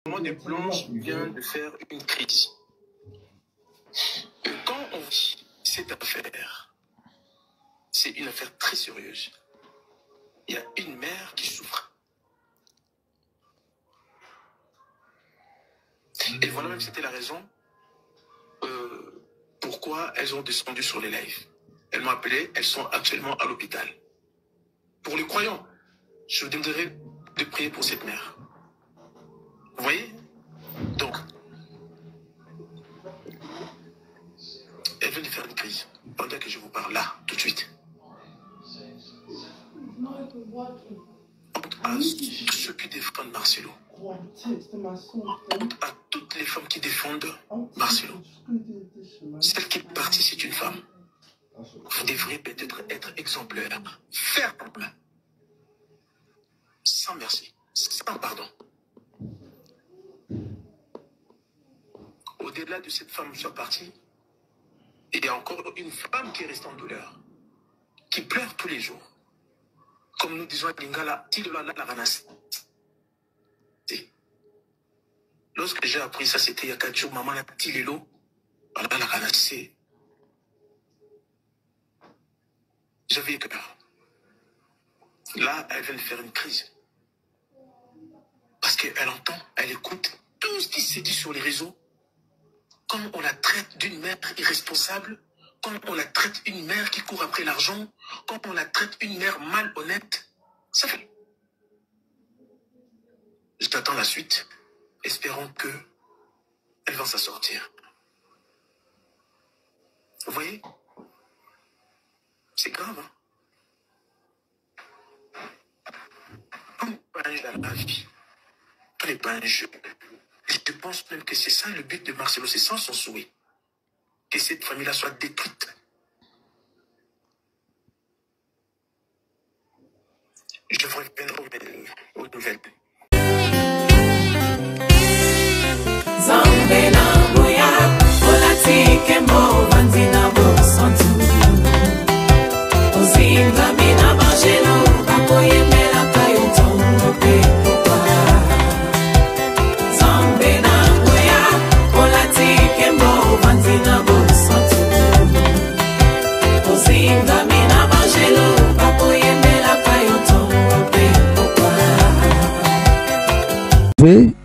moment de Blanche vient de faire une crise. Quand on dit cette affaire, c'est une affaire très sérieuse. Il y a une mère qui souffre. Et voilà même c'était la raison pourquoi elles ont descendu sur les lives. Elles m'ont appelé, elles sont actuellement à l'hôpital. Pour les croyants, je vous demanderai de prier pour cette mère. Vous voyez? Donc, elle vient de faire une crise. Pendant que je vous parle là, tout de suite. Honte à ceux qui défendent Marcelo. Honte à toutes les femmes qui défendent Marcelo. Celle qui est partie, c'est une femme. Vous devriez peut-être être exemplaire, ferme, sans merci, sans pardon. Au-delà de cette femme soit partie, il y a encore une femme qui reste en douleur, qui pleure tous les jours. Comme nous disons à Lingala, lorsque j'ai appris ça, c'était il y a 4 jours, maman a Tilelo, la ranassé. J'avais peur. Là, elle vient de faire une crise. Parce qu'elle entend, elle écoute tout ce qui s'est dit sur les réseaux. Quand on la traite d'une mère irresponsable, quand on la traite une mère qui court après l'argent, quand on la traite une mère malhonnête, ça fait. Je t'attends la suite, espérons que elle va s'en sortir. Vous voyez? C'est grave, hein? On n'est pas un jeu dans la vie. On n'est pas un jeu. Je pense même que c'est ça le but de Marcelo, c'est ça son souhait. Que cette famille-là soit détruite. Je vous reviens aux nouvelles.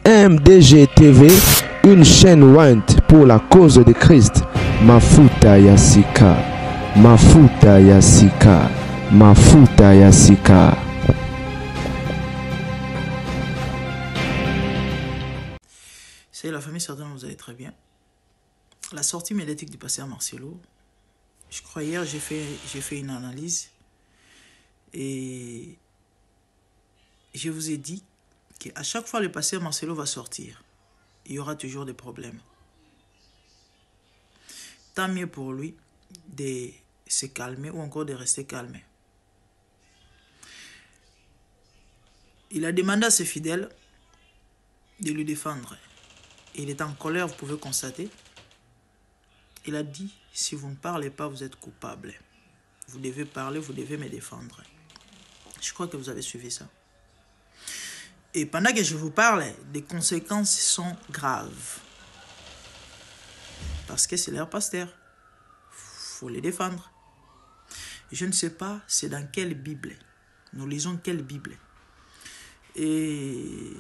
MDG TV, une chaîne Wint pour la cause de Christ. Mafuta Yasika, Mafuta Yasika, Mafuta Yasika. C'est la famille, certainement vous allez très bien. La sortie médiatique du pasteur Marcelo, je crois hier j'ai fait une analyse et je vous ai dit qu'à chaque fois le pasteur Marcelo va sortir, il y aura toujours des problèmes. Tant mieux pour lui de se calmer ou encore de rester calme. Il a demandé à ses fidèles de lui défendre. Il est en colère, vous pouvez constater. Il a dit, si vous ne parlez pas, vous êtes coupable. Vous devez parler, vous devez me défendre. Je crois que vous avez suivi ça. Et pendant que je vous parle, les conséquences sont graves. Parce que c'est leur pasteur. Il faut les défendre. Je ne sais pas, c'est dans quelle Bible. Nous lisons quelle Bible. Et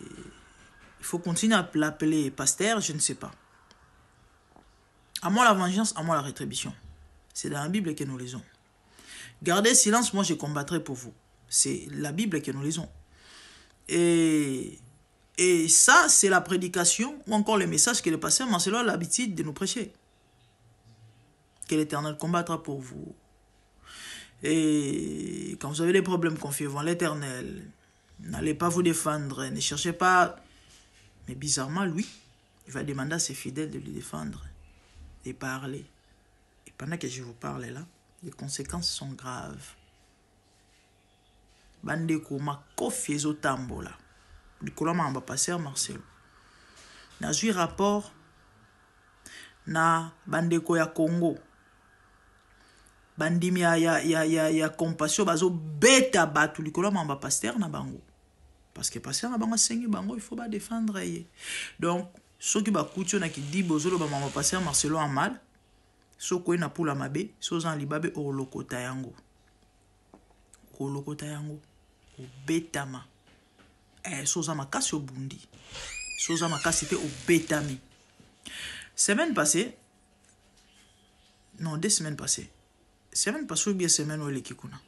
il faut continuer à l'appeler pasteur, je ne sais pas. À moi la vengeance, à moi la rétribution. C'est dans la Bible que nous lisons. Gardez silence, moi je combattrai pour vous. C'est la Bible que nous lisons. Et ça, c'est la prédication ou encore le message que le pasteur Marcelo a l'habitude de nous prêcher. Que l'Éternel combattra pour vous. Et quand vous avez des problèmes, confiez-vous en l'Éternel. N'allez pas vous défendre, ne cherchez pas. Mais bizarrement, lui, il va demander à ses fidèles de lui défendre et parler. Et pendant que je vous parle là, les conséquences sont graves. Bandeko makofi ezotambola likolo mamba pasteur Marcelo nazwi rapport na bandeko ya Congo bandimi ya compassion bazo beta batu likolo mamba pasteur na bango Parce que passer à bango sengi bango, il faut pas défendre. Donc, ceux qui ba couture na qui dit bozolo ba mama passer Marcelo en mal. Ceux qui na pour la mabe, ceux en libabe au lokota yango. Au lokota yango. Au betama. Ceux en makasi au bundi. Ceux en makasi te au betami. Semaine passée, non, 2 semaines passées. Semaine passée ou bien semaine où l'équipe kuna.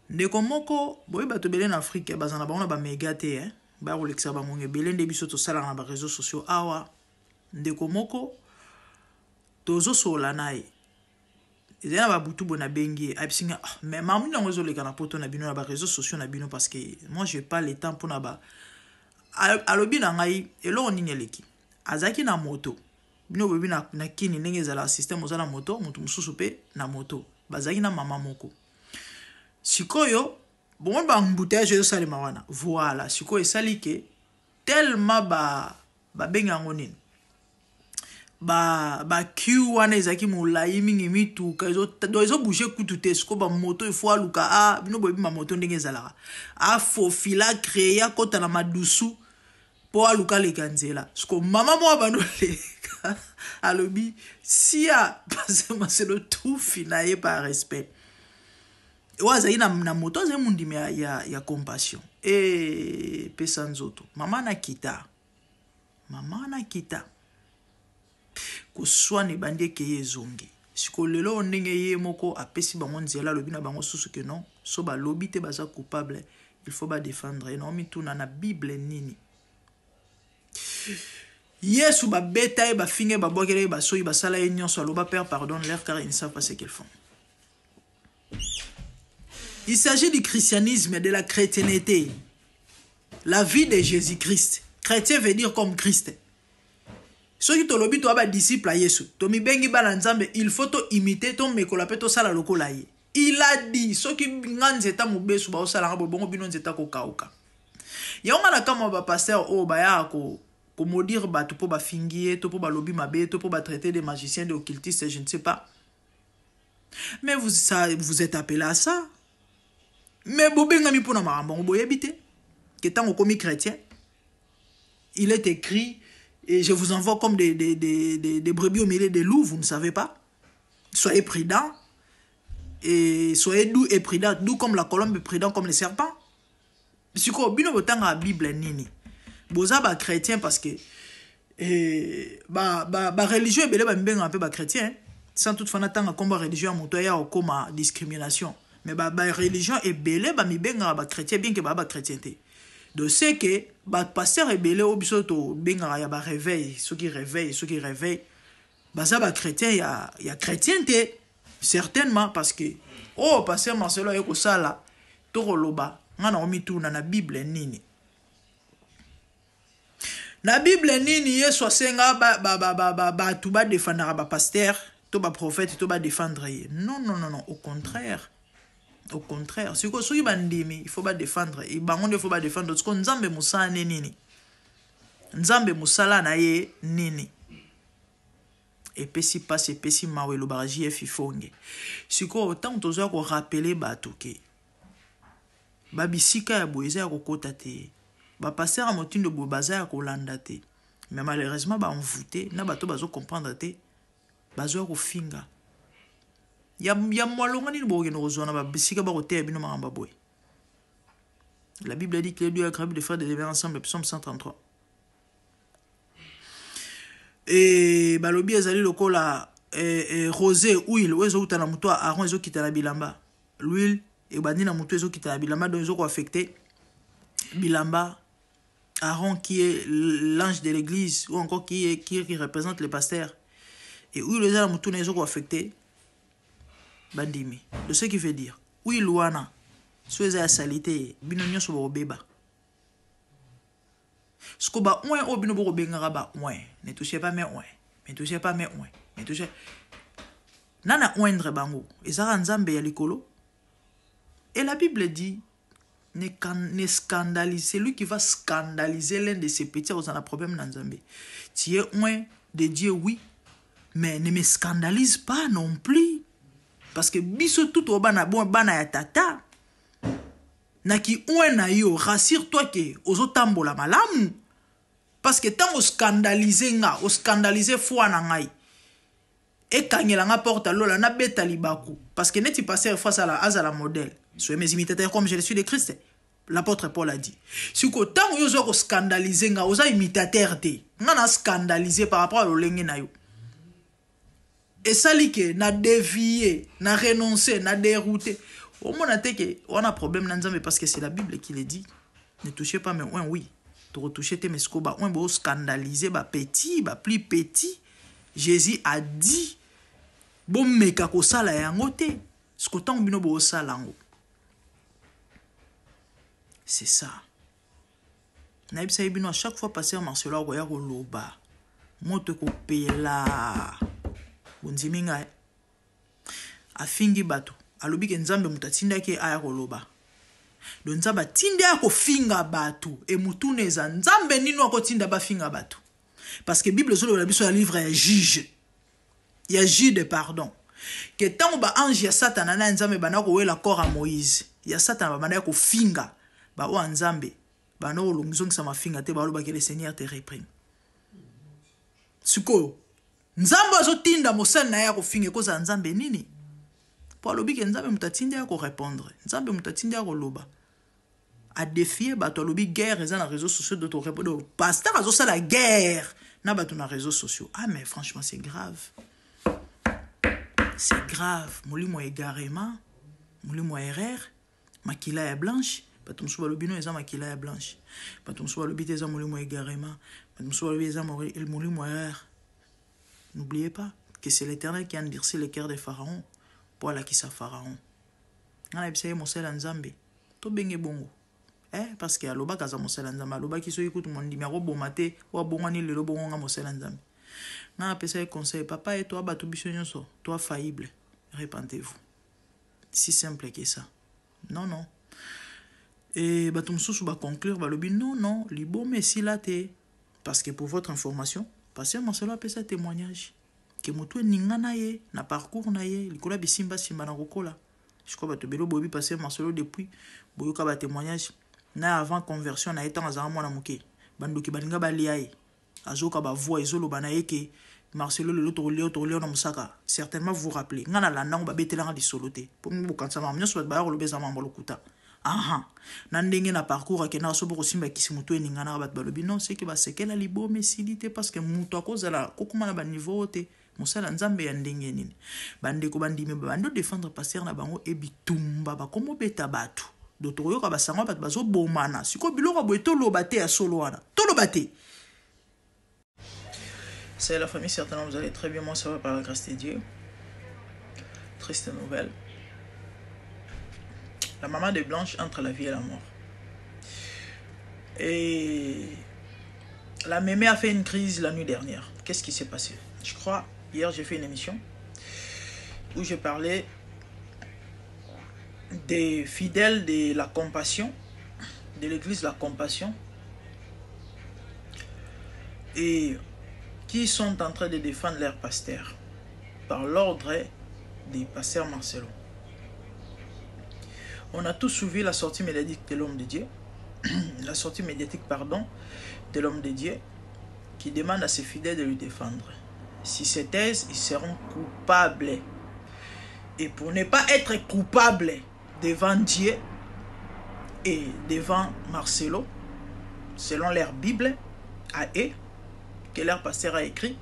Ndeko moko, boy bato belé en Afrique, bazana ba on a ba méga te, hein. Ba ou l'exa ba monge belé ndebi soto sala na ba réseaux sociaux awa. Ndeko moko, tozo sola nae. Ezena ba butu bona bengi, absinga, mais mamu na ngozo le kana poto na bino na ba réseaux sociaux na bino parce que moi j'ai pas le temps pour na ba. Alobi na ngai, elo nini leki. Azaki na moto. Bino bebi na kini ndenge za la système oza na moto, mutu mususu pe na moto. Bazaki na mama moko. Sikoyo, bon ba embouteillage yo sali mawana. Voilà, sikoyo sali ke tellement ba benga ngonini. Ba Q wana ezaki molai mingi mitu ka ezo bouger kutu te siko ba moto il faut aluka bino bebi ma moto ndenge ezalaka. Fo fila créer kota na madusu po aluka le kanzela. Siko mama mo abandole. Alobi si ya parce que c'est le tout finaye par respect. Waza ina na moto ze mundimi ya compassion et pesa nzoto mama na kita ko swane bande ke yezongi siko lelo ndenge ye moko apesi bango nzela lobi na bango susu ke non so ba lobi te baza coupable il faut ba défendre non mi tuna na bible nini Yesu ba beta ba finge ba bokele ba soyi ba sala union so aloba père pardonne-leur car ils ne savent pas ce qu'ils font. Il s'agit du christianisme et de la chrétienté. La vie de Jésus-Christ. Chrétien veut dire comme Christ. Ceux qui t'ont dit toi disciple à Yesu. Tomi bengi balanzambe, il faut to imiter ton mekola peto sala lokola ye. Il a dit ceux qui nganzeta mubesu ba osala ngabo bongo bino nzeta ko kauka. Yonga na kama ba pasteur o ba ya ko maudire bato po ba fingier, to po ba lobi mabe, to po ba traiter des magiciens, des occultistes, je ne sais pas. Mais vous êtes appelé à ça. Mais bobengami pour na marambo boyebite que tant au commis chrétien il est écrit et je vous envoie comme des brebis au milieu des loups, vous ne savez pas. Soyez prudents et soyez doux et prudents, doux comme la colombe et prudents comme les serpents. Si ko bino botanga la Bible nini boza ba chrétien parce que ba religieux belé ba mbenga un peu ba chrétien sans toutefois natanga comme religieux à motoya au comme discrimination. Mais ba religion est belé ba mi benga ba chrétien bien que ba chrétienté. Donc c'est que ba pasteur est belé au bisoto benga ya ba réveil, ceux qui réveillent ba ça ba chrétien ya chrétienté certainement parce que pasteur Marcelo yeko sala to koloba ngana omituna na Bible nini. Na Bible nini Yesu asenga ba tu ba défendre ba pasteur, to ba prophète, to ba défendre. Non, au contraire. Au contraire, si ko soki bandimi, il faut pas défendre. Et bangonde il faut pas défendre parce que nzambe musala nini. Nzambe musala na ye nini. Et pesi passe et pesi mawe lo baraji e fifonge. Si ko autant tozo ko rappeler bato ke. Ba bisika ya boeza ko kota te. Ba passer à motindo bo baza ko landa te. Mais malheureusement ba envoûté, na bato bazo comprendre te. Bazo ko finga. Ya mwalonga ni boge no zona ba bisika ba kote bino mangamba boy. La Bible dit que les deux accablés de faire des devoirs ensemble, Psaume 133. Et balobi ezali lokola rosé huile ozo utana muto aron ezo kitana bilamba. L'huile et bandi na muto ezo kitana bilamba donc ezo ko affecter bilamba. Aaron qui est l'ange de l'église ou encore qui représente le pasteur. Et huile ezala muto na ezo ko affecter bandimi. De ce qui veut dire, oui, Luana, soit à salité, binonio sur le bébé. Ce que ba ouin au bino boro bengara ba ouin. Ne touchez pas mes ouin. Ne touchez pas mes ouin. Ne touchez. Nana ouindre bango. Ezara nzambe ya likolo. Et la Bible dit, ne scandalise. Celui qui va scandaliser l'un de ses petits, on a un problème dans nzambe. Tu es ouin de Dieu, oui. Mais ne me scandalise pas non plus. Parce que biso tout au bana bon bana ya tata. Naki ouena yo, rassure-toi que ozo tambola malamu. Parce que tant on scandalise nga, on scandalise foi na ngai. Et quand il a porte à l'eau, na beta libaku. Parce que n'est-il passé face à la modèle. Soyez mes imitateurs comme je le suis de Christ. L'apôtre Paul a dit. Si que tant on yo scandalise nga, oza imitateur te. Nga na scandalisé par rapport à l'olenge na yo. Et ça li que na dévié, na renoncé, na dérouté. Au moins on a un problème dans Nzambe parce que c'est la Bible qui le dit. Ne touchez pas mais oui. Tu retouches tes mescoba, on va scandaliser, ba petit, ba plus petit. Jésus a dit, bon meka ko sala yango te, ce que tant bino bo sala yango. C'est ça. Naibisa bino à chaque fois passer Marcelo roya ko loba. Moto ko pela. Bonziminga afingi bato. Alobi ke Nzambe mutatinda ke aya ko loba. Donc Nzambe tinde ya ko finga batu et mutune za Nzambe nino ko tinda ba finga batu parce que Bible solo la biso ya livre ya juge ya juge de pardon que tant ba ange ya Satan na Nzambe bana ko wela corps à Moïse ya Satan ba bana ko finga ba o Nzambe bana o longizong sa mafinga te ba lo ba que le Seigneur te réprime suko Nzambe zo tinda mosel na ya ko finga ko za Nzambe nini. Pour le que Nzambe mutatinde ya ko répondre. Nzambe mutatinde ya ko loba. A défier bato lobi guerre et na réseaux sociaux de ton répondre. Pasteur azo ça la guerre na bato na réseaux sociaux. Ah mais franchement c'est grave. C'est grave. Molimo égarément, molimo erreur, makila ya blanche, bato msuba lobino eza makila ya blanche. Bato msuba lobi eza molimo égarément, bato msuba lobi eza molimo erreur. N'oubliez pas que c'est l'Éternel qui a endurci le cœur de Pharaon. Pour la qui sa Pharaon. On a essayé mon sel en Zambé. To benge bongo. Parce que aloba kaza mon sel en Zambé. Aloba qui so écoute mon numéro bon maté ou bon ani le bon nga mon sel en Zambé. On a essayé conseil papa et toi batu bisonyoso. Toi faillible. Répentez-vous. Si simple que ça. Non non. Et batum sous va conclure va lobi non libo mais si là te parce que pour votre information parce que mon sel a fait ça témoignage. Que moto ningana ye na parcours na ye likola bisimba simba na kokola je crois que belo bobi passer Marcelo depuis boyoka ba témoignage na avant conversion na étant azama mwana muke bandoki balinga balia ye azoka ba voix ezolo bana yeke Marcelo le to leo na musaka certainement vous rappelez ngana landa ngo ba betelanga di soloté pour mu kansa ma nyoso ba lo beza mambo lokuta aha na ndenge na parcours ke na so boko simba kisi moto ningana ba balobi non c'est que ba sekela libo mais silité parce que moto akozala kokuma na ba niveau te mosala Nzambe ya ndenge nini bandeko bandimi bando défendre pasteur na bango ebitumba ba komo beta batu doto yoka basango bat bazo bomana siko biloko boeto lobate ya solo wana to lobate. C'est la famille, certainement vous allez très bien, moi ça va par la grâce de Dieu. Triste nouvelle, la maman de Blanche entre la vie et la mort. Et la mémé a fait une crise la nuit dernière. Qu'est-ce qui s'est passé? Je crois hier j'ai fait une émission où je parlais des fidèles de la compassion, de l'église La Compassion, et qui sont en train de défendre leur pasteur par l'ordre des pasteurs Marcelo. On a tous suivi la sortie médiatique de l'homme de Dieu, de l'homme de Dieu, qui demande à ses fidèles de lui défendre. Si c'est thèse, ils seront coupables. Et pour ne pas être coupables devant Dieu et devant Marcelo, selon leur Bible à eux, que leur pasteur a écrit,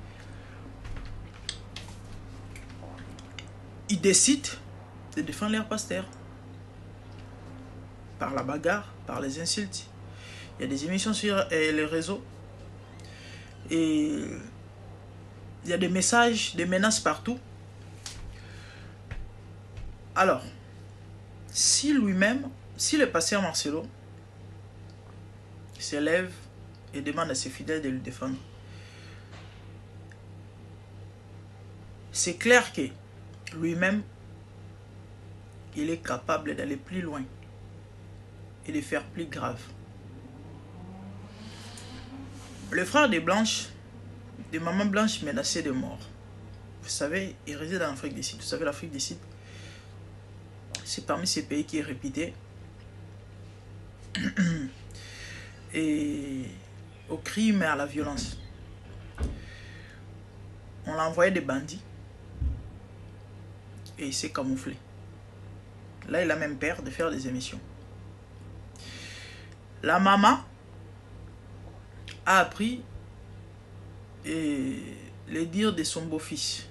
ils décident de défendre leur pasteur par la bagarre, par les insultes. Il y a des émissions sur les réseaux et il y a des messages, des menaces partout. Alors, si lui-même, si le pasteur Marcelo se lève et demande à ses fidèles de le défendre, c'est clair que lui-même, il est capable d'aller plus loin et de faire plus grave. Le frère de Blanche, de maman Blanche menacée de mort. Vous savez, il réside en Afrique du Sud. Vous savez, l'Afrique du Sud, c'est parmi ces pays qui est réputé et au crime et à la violence. On l'a envoyé des bandits et il s'est camouflé. Là, il a même peur de faire des émissions. La maman a appris les dires de son beau-fils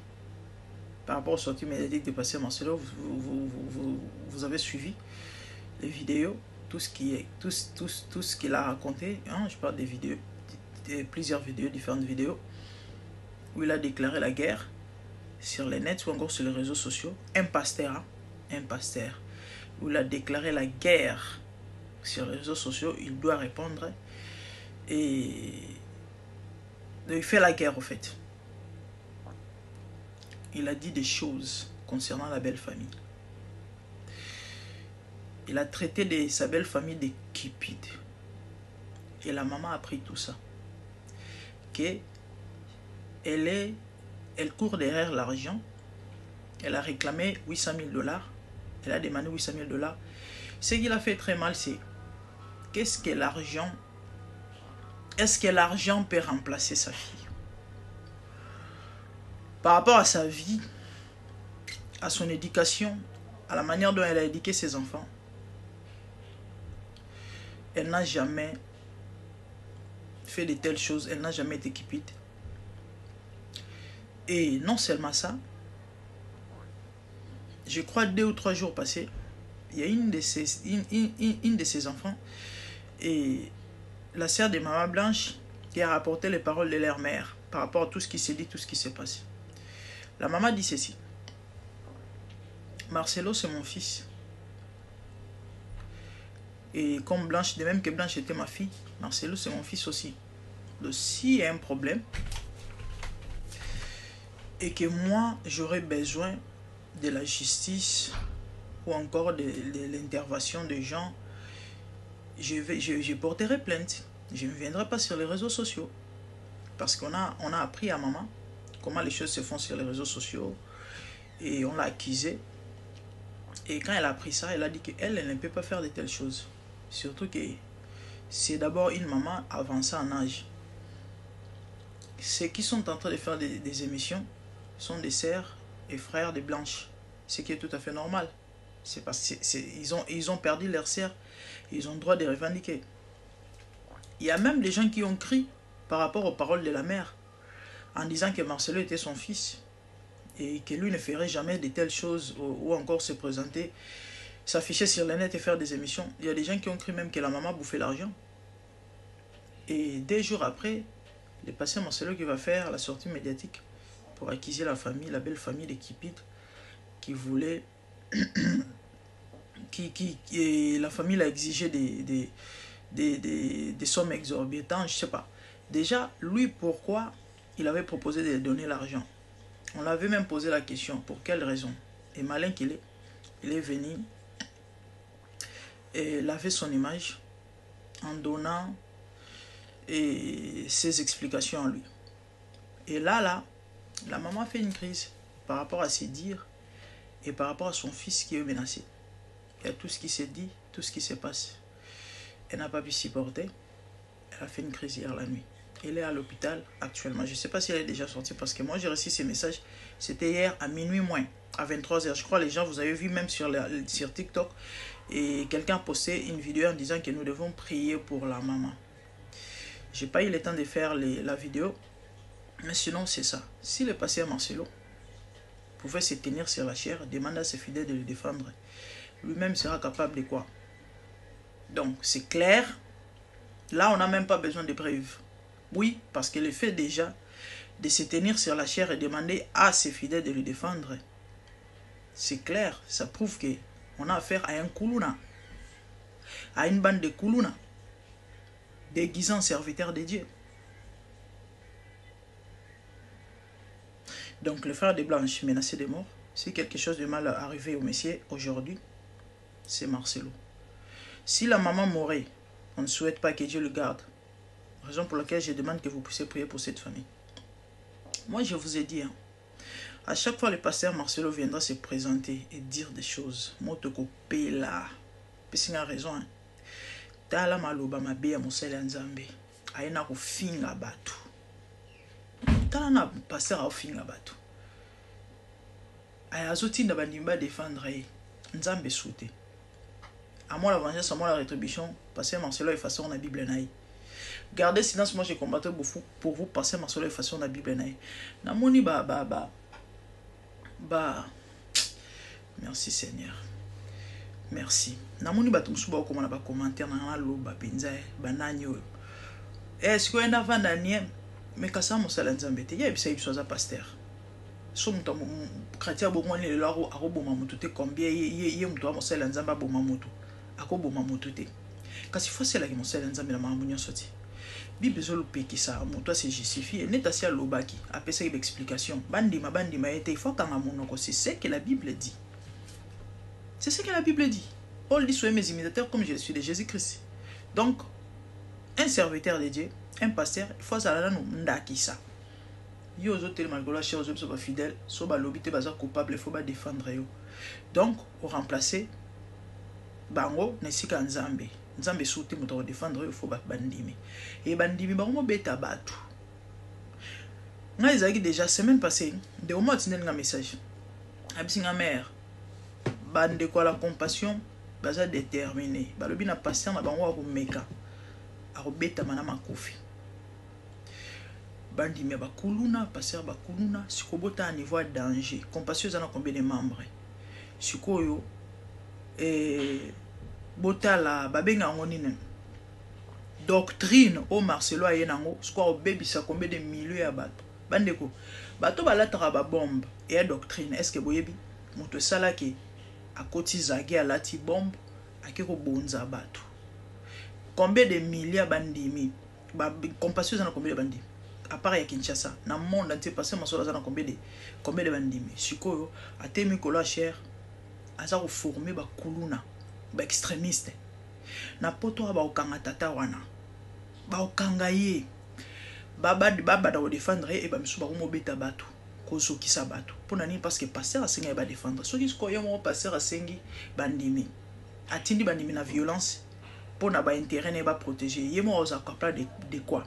par rapport aux sorties médiatiques de Pasteur Marcelo. Vous avez suivi les vidéos, tout ce qu'il a raconté. Hein, je parle des vidéos, plusieurs vidéos, différentes vidéos, où il a déclaré la guerre sur les nets ou encore sur les réseaux sociaux. Un pasteur, où il a déclaré la guerre sur les réseaux sociaux, il doit répondre. Et il fait la guerre, au fait. Il a dit des choses concernant la belle famille. Il a traité sa belle famille de cupide. Et la maman a appris tout ça. Elle court derrière l'argent. Elle a réclamé 800 000 $. Elle a demandé 800 000 $. Ce qu'il a fait très mal, c'est qu'est-ce que l'argent... Est-ce que l'argent peut remplacer sa fille? Par rapport à sa vie, à son éducation, à la manière dont elle a éduqué ses enfants, elle n'a jamais fait de telles choses, elle n'a jamais été cupide. Et non seulement ça, je crois 2 ou 3 jours passés, il y a une de ses enfants et la sœur de Maman Blanche qui a rapporté les paroles de leur mère par rapport à tout ce qui s'est dit, tout ce qui s'est passé. La maman dit ceci: Marcelo, c'est mon fils. Et comme Blanche, de même que Blanche était ma fille, Marcelo, c'est mon fils aussi. Donc, s'il y a un problème et que moi, j'aurais besoin de la justice ou encore de l'intervention des gens, je porterai plainte. Je ne viendrai pas sur les réseaux sociaux. Parce qu'on a appris à maman comment les choses se font sur les réseaux sociaux. Et on l'a accusée. Et quand elle a appris ça, elle a dit qu'elle ne peut pas faire de telles choses. Surtout que c'est d'abord une maman avancée en âge. Ceux qui sont en train de faire des émissions sont des sœurs et frères de Blanche. Ce qui est tout à fait normal. C'est parce qu'ils ont perdu leur sœur. Ils ont le droit de revendiquer. Il y a même des gens qui ont crié par rapport aux paroles de la mère, en disant que Marcelo était son fils et que lui ne ferait jamais de telles choses ou encore se présenter, s'afficher sur le net et faire des émissions. Il y a des gens qui ont cru même que la maman bouffait l'argent. Et 2 jours après, le pasteur Marcelo qui va faire la sortie médiatique pour accuser la famille, la belle famille des Kipides, qui voulait... la famille l'a exigé des sommes exorbitantes, je ne sais pas. Déjà, lui, pourquoi il avait proposé de donner l'argent? On l'avait même posé la question, pour quelle raison? Et malin qu'il est, il est venu et laver son image en donnant ses explications à lui. Et là, la maman fait une crise par rapport à ses dires et par rapport à son fils qui est menacé. Il y a tout ce qui s'est dit, tout ce qui se passe. Elle n'a pas pu supporter. Elle a fait une crise hier la nuit. Elle est à l'hôpital actuellement. Je ne sais pas si elle est déjà sortie parce que moi j'ai reçu ces messages. C'était hier à minuit moins, à 23 h. Je crois les gens, vous avez vu même sur TikTok. Et quelqu'un a posté une vidéo en disant que nous devons prier pour la maman. Je n'ai pas eu le temps de faire la vidéo. Mais sinon c'est ça. Si le pasteur Marcelo pouvait se tenir sur la chair, demander à ses fidèles de le défendre, lui-même sera capable de quoi? Donc c'est clair. Là on n'a même pas besoin de preuves. Oui, parce que le fait déjà de se tenir sur la chair et demander à ses fidèles de le défendre, c'est clair, ça prouve qu'on a affaire à un Koulouna, à une bande de Koulouna, déguisés en serviteurs de Dieu. Donc le frère de Blanche menacé de mort, si quelque chose de mal est arrivé au Messie aujourd'hui, c'est Marcelo. Si la maman mourait, on ne souhaite pas que Dieu le garde. Raison pour laquelle je demande que vous puissiez prier pour cette famille. Moi, je vous ai dit, hein, à chaque fois le pasteur Marcelo viendra se présenter et dire des choses. Motoko Pela. Puis c'est une raison. Hein. tala maloba mabe ya mosala ya Nzambe ayena kofinga bato tala na pasteur afinga bato aya azotinda bandimi ba défendre ye Nzambe soute à moi la vengeance à moi la rétribution pasteur Marcelo effacer na Bible na ye gardez silence moi j'ai combattu pour vous pasteur Marcelo effacer na Bible na ye na moni ba merci Seigneur merci namoni bato musu ba komona ba commentaire na loba penza banani oyo est-ce que enda vanda nie mais kasa mosala Nzambe te ya bisa biso za pasteur so muto chrétien bo ngoni le aro aroboma mutu te combien ye muto mosala Nzambe aboma mutu akoboma mutu te kasi fasela ki mosala Nzambe na mambo nyonso ti Bible zo lopekisa mutu se justifie neta si alobaki apesa ki explication bandima ete il faut kanga monoko c'est ce que la Bible dit. C'est ce que la Bible dit. Paul dit soyez mes imitateurs comme je suis de Jésus-Christ. Donc, un serviteur de Dieu, un pasteur, il faut ça nous ndakisa. Yo zo tellement que la chers aux soba fidèles, soba lobby te baza coupable, il faut pas défendre yo. Donc, au remplacer bango nesika Nzambe. Nzambe souti moto défendre yo faut ba bandimi. Et bandimi bango beta batu. Nga ezaki déjà semaine passée, de au moins tinel nga message. Abisinga mère bande quoi la compassion baza déterminé balobi na patient na bango ko meka akobeta mana makofi bandi me bakuluna passer bakuluna sikobota à niveau de danger compassion za na combien de membres sikoyo botala babenga ngonine doctrine au Marcelo ayenango siko bebisa combien de milliers ya bato bandeko bato balataka ba bombe et doctrine est-ce que boyebi moto sala ki a kotizagi à lati bombe a kiko bonza bato combien de milliards bandimi ba compassion na combien de bandimi à part ya Kinshasa na monde entier passé masola na combien de bandimi sikoyo atemi kola cher aza ko former ba kuluna ba extrémiste na poto ba okanga tata wana ba okanga ye baba da défendre et ba misu ba ko beta bato kozo kisa bato pona nini parce que pasteur asenga ba défendre so kisko yo mo pasteur asengi bandimi atindi bandimi na violence pona ba intérêt ne ba protéger yemo oza capable de quoi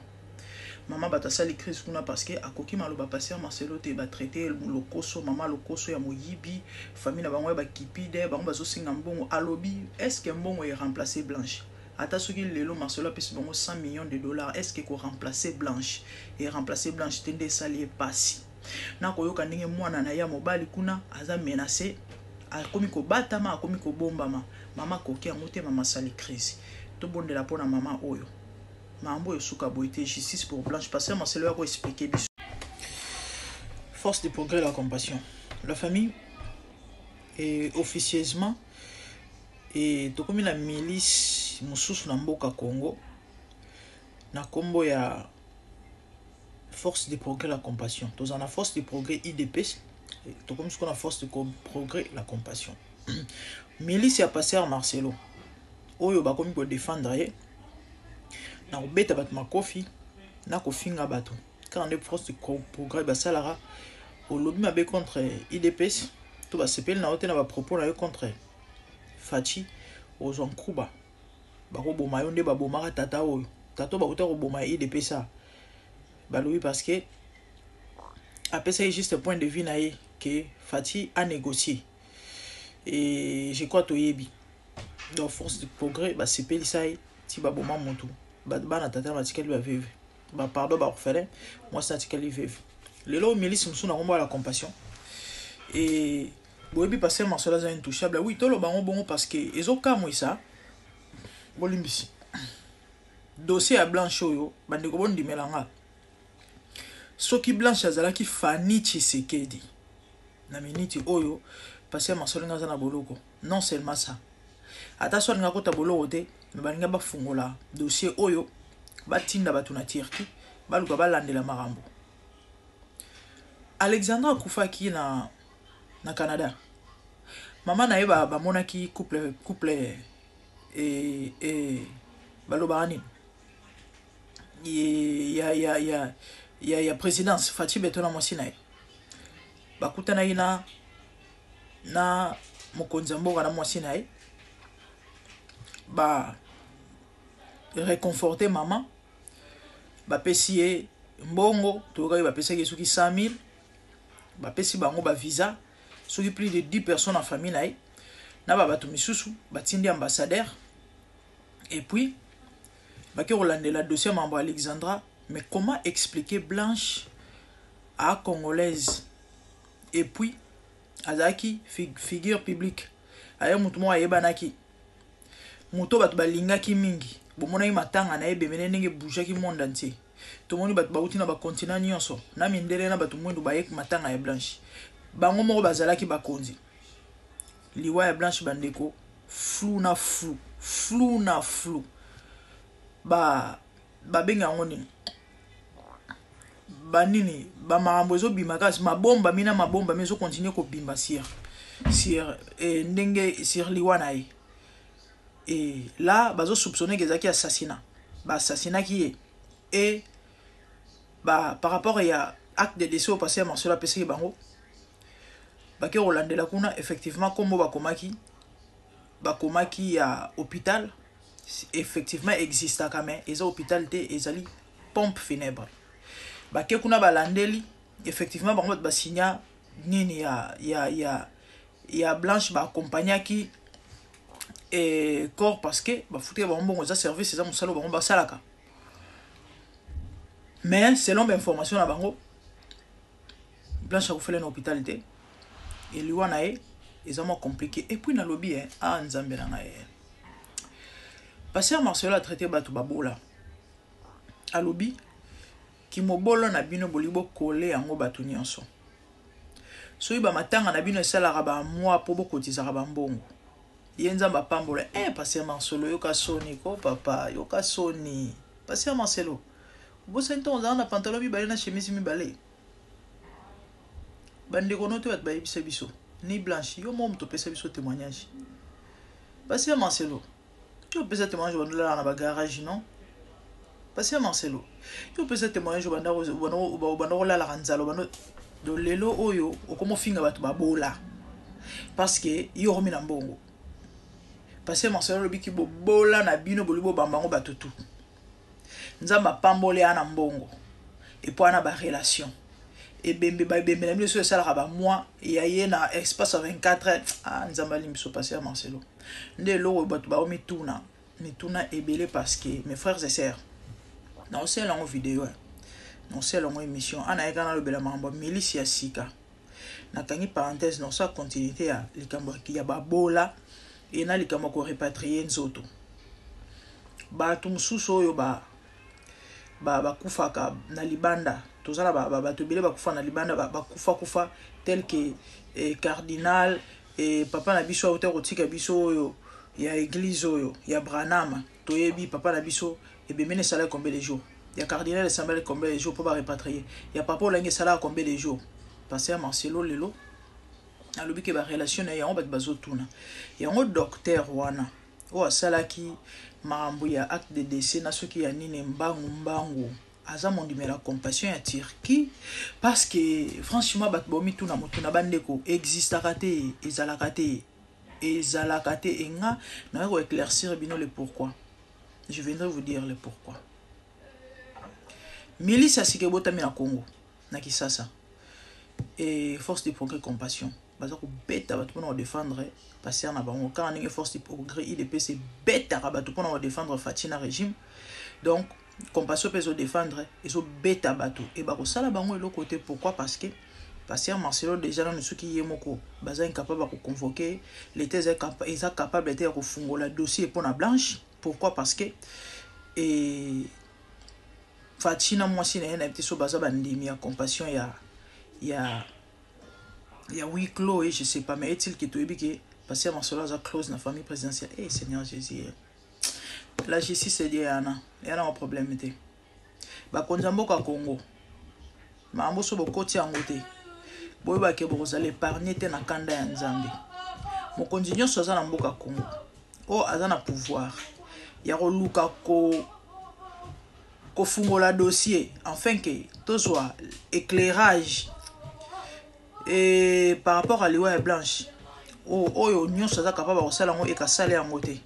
maman bata sali crise kuna parce que akoki maloba pasteur Marcelo te ba traiter lokoso mama lokoso ya moyibi famille na bango ba kipide bango bazo singa mbongo alobi est-ce que mbongo est remplacé Blanche ata soki lelo Marcelo pesi bango 100 millions de dollars est-ce que ko remplacer Blanche et remplacer Blanche tende sali pasi na koyoka ndenge mwana na ya mobali kuna aza menacé akomi ko batama akomi ko bombama mama koki amote mama sali crise to bondela pona mama oyo mambo yo suka boité justice pour Blanche pasteur Marcelo a ko expliquer biso force de progrès la compassion la famille et officieusement et to komi la milice mususu na mboka Congo na kombo ya force de progrès la compassion. Tous en a force de progrès IDP, tout comme ce qu'on a force de progrès la compassion. Milice a passé à Marcelo. Oyo ba komi ko défendre ye. Na obeta bat makofi, na ko finga bato. Quand on force de progrès ba salara au lobby mabe contre IDP, tout ba sepel na hotel na ba propos na yo contre Fachi aux Zonkuba. Ba ko boma yo nde ba boma tata oyo. Tato ba ko boma IDP ça. Baloui parce que après ça juste point de vue naïe que Fati a négocié et je crois to yebi donc force de progrès bah c'est pelisai ti ba boma montou ba na tata matikali ba vivre ba pardon ba refaire moi ça tikali vivre le lo milice musu na komba la compassion et boyebi passer Marcelo za intouchable oui to lo bango bongo parce que ezoka moi ça bolimbisi dossier à Blanche yo bande ko bondi melanga soki Blanche azalaki Fanny Tshisekedi na miniti oyo passer Marcelo ngaza na boloko non seulement ça attention nga kota boloko te me balinga bafungola dossier oyo batinda batu na Turquie baluka balandela marambo Alexandra akufaki na Canada mama na ye ba monaki couple et balobani ya présidence Fati Betona Mosina bakutana ina na mokonzi mboka na Mosina ba réconforter maman bapesi ye mbongo tokoki bapesaki ye soki 100 000 bapesi bango bavisa soki plus de 10 personnes en famille na ye na babato misusu batindi ambassadeur et puis baki kolandela dossier mambo Alexandra. Mais comment expliquer Blanche à congolaise et puis azaki figure publique aya mutu mo ayebanaki muto batu balingaki mingi bomona matanga na ebe menene nge bougaki monde entier tomoni batu bauti na ba continent nyonso na mindele na batu mwendu bayek matanga ya Blanche bango moko bazalaki bakonzi liwa ya Blanche bandeko flou na flou ba benga ngoni banini ba marambo zo bimakasi mabomba mina mabomba mezo continuer ko bimba sur ndenge sur liwana yi et là bazo soupçonner que zaki assassinat ba assassinat qui est et ba par rapport à acte de décès au passé à Marcelo PC bango ba ke Rolande la kuna effectivement comme ba komaki à hôpital effectivement existe quand même et hôpital té ezali pompe funèbre bake kuna balandeli effectivement bango ba signa nini ya Blanche ba accompagnaki et corps parce que ba foutre ba mbongo za service za musalo bango ba salaka mais selon l'information na bango Blanche a fait l'hôpital té et liwana e ezama compliqué et puis na lobby a nzambe na ngaye Pasteur Marcelo a traité batu babola a lobby ki mobolo na bino bolibo kole yango batu nyonso so iba matanga na bino esalaka ba mois po bokotizaka ba mbongo yenza ba pambola Pasteur Marcelo yoka soni ko papa yoka soni Pasteur Marcelo bo sento na pantalon mibale na chemise mibale bande kono to bat ba biso ni Blanche yo mom to pesa biso témoignage Pasteur Marcelo yo pesa témoignage wandela na ba garage non Pasteur Marcelo yo pesa témoignage banda la ranzalo bando do lelo oyo okomo finga batu babola parce que yo romi na mbongo Pasteur Marcelo lobiki bobola na bino bolibo bambango batutu nzamba pambole ana mbongo et puis ana ba relation et bembe na bino so sala ba mois ya ye na espace 24 heures nzamba limso Pasteur Marcelo nde lo batu ba mituna ebele parce que mes frères et sœurs non c'est longue vidéo non c'est longue émission ana ekana lobela mambo milice ya sika na kangi parenthèse non ça continuité ya likambo ki ya babola et na likambo ko repatrier nzoto ba tumsuso oyo ba kufaka na libanda tozala ba tobele ba kufa na libanda ba kufa tel que cardinal et papa na biso auteur otika biso oyo ya église oyo ya Branham toyebi papa na biso et bemene sala combien de jours ya cardinal semble combien de jours pour ba repatrier ya papa olangi sala combien de jours Pasteur Marcelo lelo alobi ke ba relation ya on bat bazotuna ya ngo docteur wana o asalaki marambo ya acte de décès na soki ya nini mbangu aza mondimela compassion ya Turquie parce que franchement bat bomi tuna motuna bandeko existaka te ezalaka te enga na ko éclaircir bino le pourquoi je viendrai vous dire le pourquoi milice ya sikebota na Congo na Kisasa et force de progrès compassion baza ko beta batu pona défendre Pasteur na bango quand on force de progrès IDPC beta batu pona défendre Fatina régime donc compassion peut se défendre et so beta batu et ba ko sala bango le côté pourquoi parce que Pasteur Marcelo déjà dans ceux qui yemoko baza incapable de convoquer l'état est capable de refungola dossier pour la Blanche pourquoi parce que et Fatina moi si na petit so baza bandimi ya compassion ya huis clos et je sais pas mais est-il que tu es que Pasteur Marcelo a close na famille présidentielle Seigneur Jésus la justice c'est dit ana un problème té ba konzamboka Congo mambo so bokoti angote boy ba ke bozala épargner te na kanda ya Nzambe mokonzi nyonso aza na mboka Congo o aza na pouvoir ya koluka ko fungola dossier afin que tout soit éclairage et par rapport à Liwa Blanche oyo nyonso aza capable de sala ngo ekasala yango te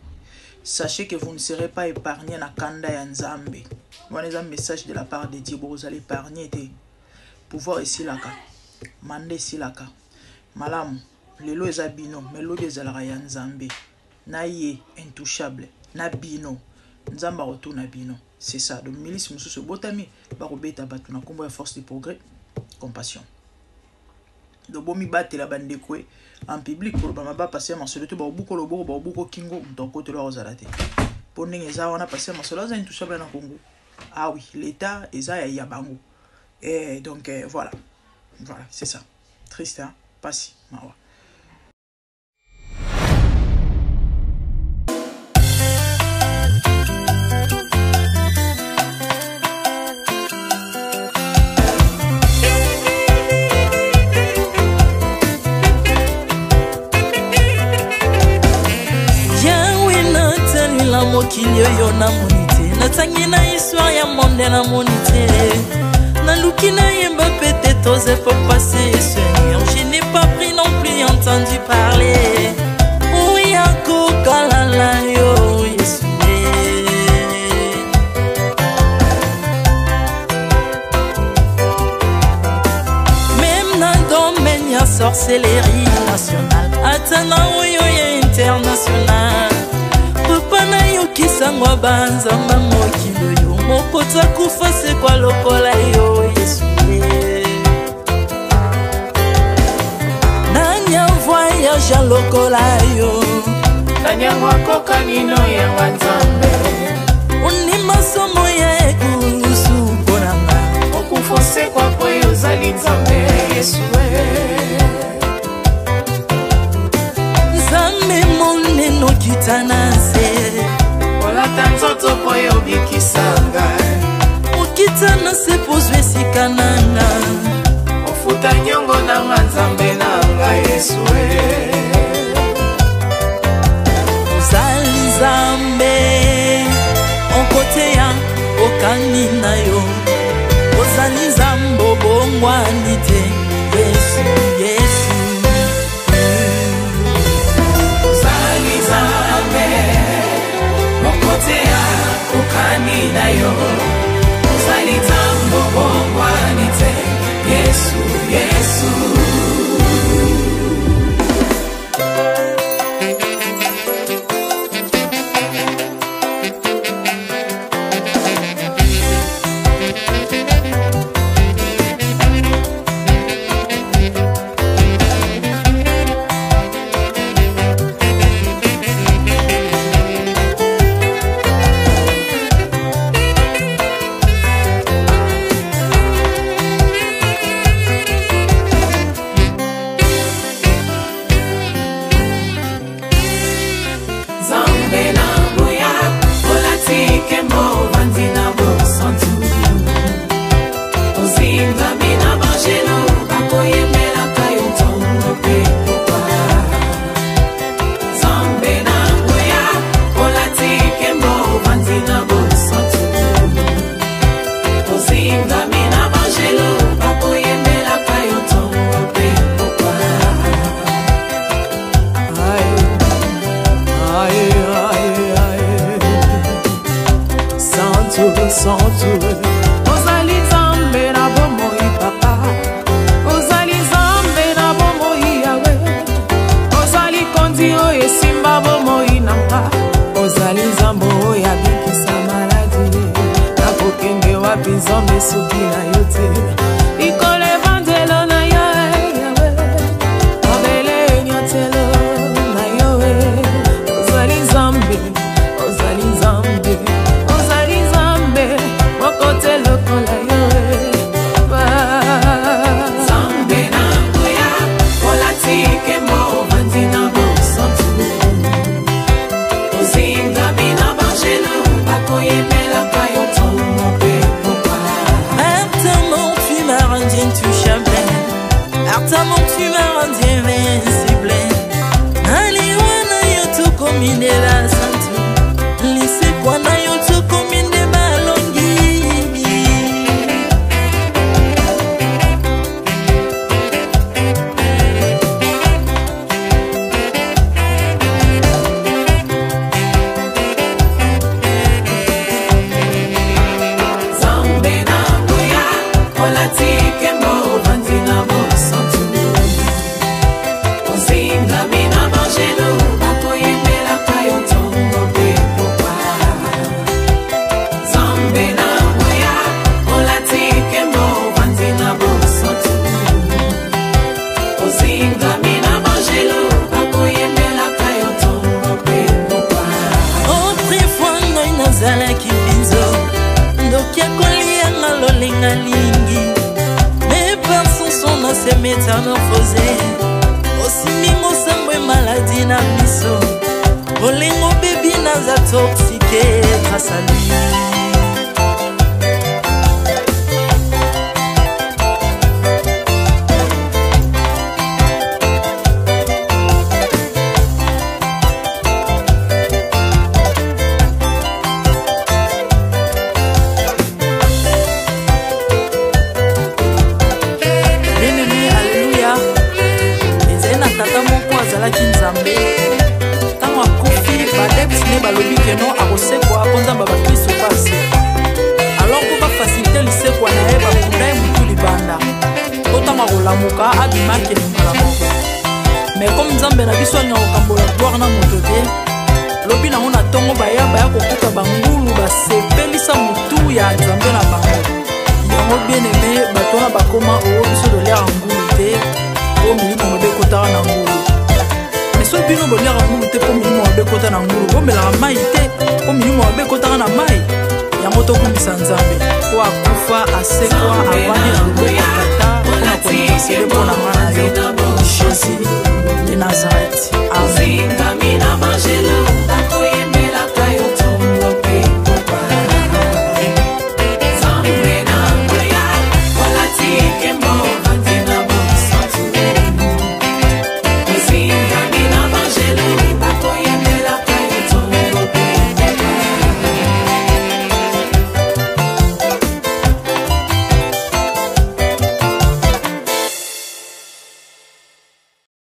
sachez que vous ne serez pas épargné na kanda ya Nzambe. Voilà un message de la part de Dieu. Vous allez épargner te pouvoir ici laka. Mande ici laka. Malam, lelo eza bino, melodi ezalaka ya Nzambe. Na ye intouchable, na bino. Nzamba retourne na bino. C'est ça. Donc milice mususu botami ba robeta batu na kombo ya force de progrès, compassion. Donc bomi batela bande kwe en public pour ba passer masolo to ba buko lobo ba buko kingo ndoko to lo zalate. Pour n'eza wana passer masolo za intouchable na Congo. Ah oui, l'état eza ya bango. Et donc voilà. Voilà, c'est ça. Triste hein, pas si mawa. Mokili yo na monite natangi na histoire ya monde na monite naluki na yemba peut-être osé pour passer Seigneur je n'ai pas pris non plus entendu parler oui ako kalala yo Yesu même na domaine ya sorcellerie nationale atana oyo ya international papa na yo kisangwa banzamba mokilo yo mokota kufa se kwa lokola yo Yesu nanya voyage a lokola yo nanya wakoka nino ya Nzambe uni masomo ya ekusu ponanga okufa se kwa poyo zali Nzambe Yesu Nzambe moneno kitana tanzoto poyo bikisanga okitana se pozwe sikananga ofuta nyongo na Nzambe nanga Yesu ozali Nzambe onkote ya okani na yo ozali Nzambe obongwani te Yesu Yesu ozali Nzambe Mokotea kukani na yo Uzali Nzambe bongwani te Yesu, Yesu Ozali Nzambe na bomoi papa Ozali Nzambe na bomoi yawe Ozali kondi oyo esimba bomoi nanga Ozali Nzambe oyo abikisa maladi nakokende wapi Nzambe soki na yo te likolo evangelo na yo yawe mabele enyatelo na yo Ozali Nzambe Ozali Nzambe Mokote lokola yo Nzambe nango ya olatike mo bandi na bosantu ozinga bina bangelo bakoyemelaka yo ntongo mpe pokwa Artamon tu m'as rendu intouchable Artamon tu m'as rendu invincible Aliwana yo tokomine la santu Lise kwana yo tokomine balongi na miso bolingo bebi naza toxique grâce à lui. Tango akufi badepsine balobi keno akosekwa akonzamba bakristo pasi alors ko bafacilite lisekwa na ye bakunda ye mutu libanda otango akolamuka abimaki elinga moko mais comme nzambe na biso alinga kokambola gloire na moto te lobi nango na ntongo baya kokuta bangulu basepelisa mutu ya nzambe na bango yango bien aimé bato wana bakoma oyo biso dolera ngulu te po milimo mobe ekotaka na ngulu. So bino bolera ngulu te po milimo wabe kota na ngulu bomelaka mai te po milimo wabe kotaka na mai yango tokumbisa nzambe po akufa asekwa avandi na loboko